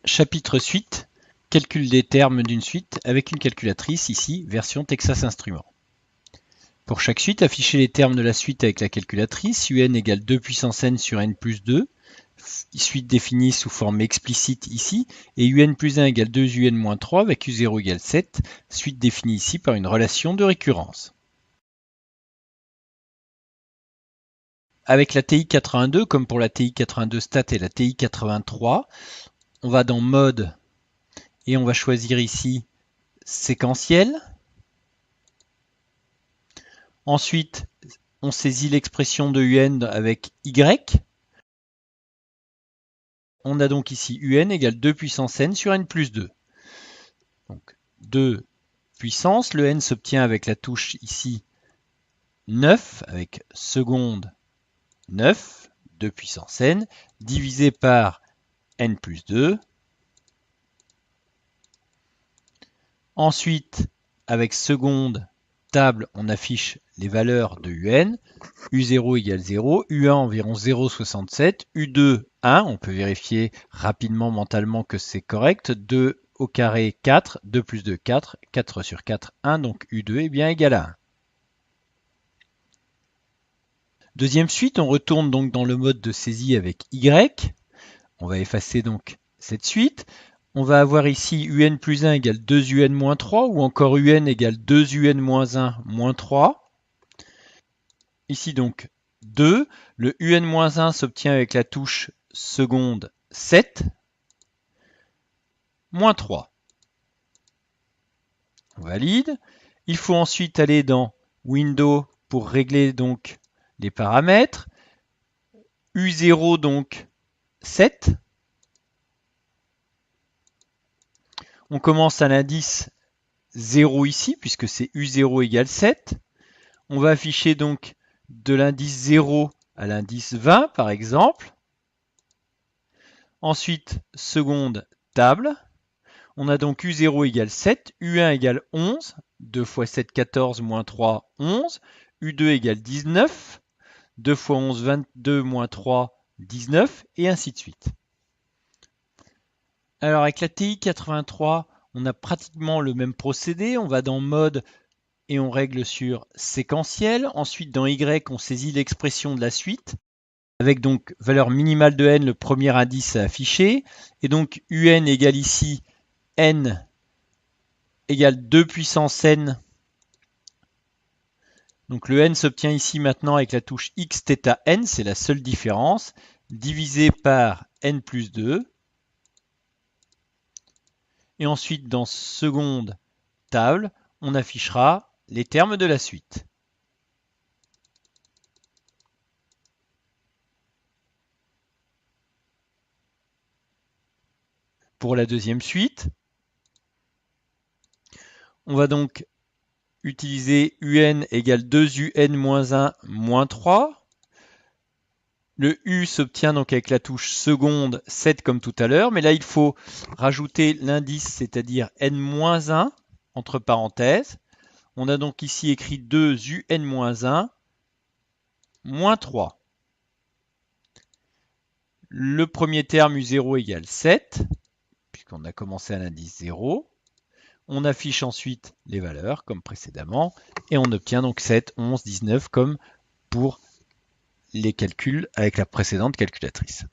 Chapitre suite, calcul des termes d'une suite avec une calculatrice, ici, version Texas Instruments. Pour chaque suite, affichez les termes de la suite avec la calculatrice, un égale 2 puissance n sur n plus 2, suite définie sous forme explicite ici, et un plus 1 égale 2 un moins 3 avec u0 égale 7, suite définie ici par une relation de récurrence. Avec la TI82, comme pour la TI82 stat et la TI83, on va dans mode et on va choisir ici séquentiel. Ensuite, on saisit l'expression de un avec y. On a donc ici un égale 2 puissance n sur n plus 2. Donc 2 puissance, le n s'obtient avec la touche ici 9, avec seconde 9, 2 puissance n, divisé par n plus 2. Ensuite, avec seconde table, on affiche les valeurs de un. U0 égale 0, U1 environ 0,67, U2 1, on peut vérifier rapidement mentalement que c'est correct, 2 au carré 4, 2 plus 2 4, 4 sur 4 1, donc U2 est bien égal à 1. Deuxième suite, on retourne donc dans le mode de saisie avec Y, on va effacer donc cette suite. On va avoir ici un plus 1 égale 2 un moins 3 ou encore un égale 2 un moins 1 moins 3. Ici donc 2, le un-1 s'obtient avec la touche seconde 7, moins 3. On valide. Il faut ensuite aller dans Windows pour régler donc les paramètres. U0 donc 7. On commence à l'indice 0 ici, puisque c'est U0 égale 7. On va afficher donc de l'indice 0 à l'indice 20, par exemple. Ensuite, seconde table. On a donc U0 égale 7, U1 égale 11, 2 fois 7, 14, moins 3, 11. U2 égale 19, 2 fois 11, 22, moins 3, 19, et ainsi de suite. Alors avec la TI83, on a pratiquement le même procédé. On va dans mode et on règle sur séquentiel. Ensuite, dans Y, on saisit l'expression de la suite, avec donc valeur minimale de n, le premier indice à afficher. Et donc un égale ici n égale 2 puissance n. Donc le n s'obtient ici maintenant avec la touche x θ n, c'est la seule différence, divisé par n plus 2. Et ensuite, dans seconde table, on affichera les termes de la suite. Pour la deuxième suite, on va donc utiliser un égale 2 un moins 1 moins 3. Le U s'obtient donc avec la touche seconde 7 comme tout à l'heure, mais là il faut rajouter l'indice, c'est-à-dire n-1 entre parenthèses. On a donc ici écrit 2 un-1 moins 3. Le premier terme U0 égale 7, puisqu'on a commencé à l'indice 0. On affiche ensuite les valeurs comme précédemment, et on obtient donc 7, 11, 19 comme pour les calculs avec la précédente calculatrice.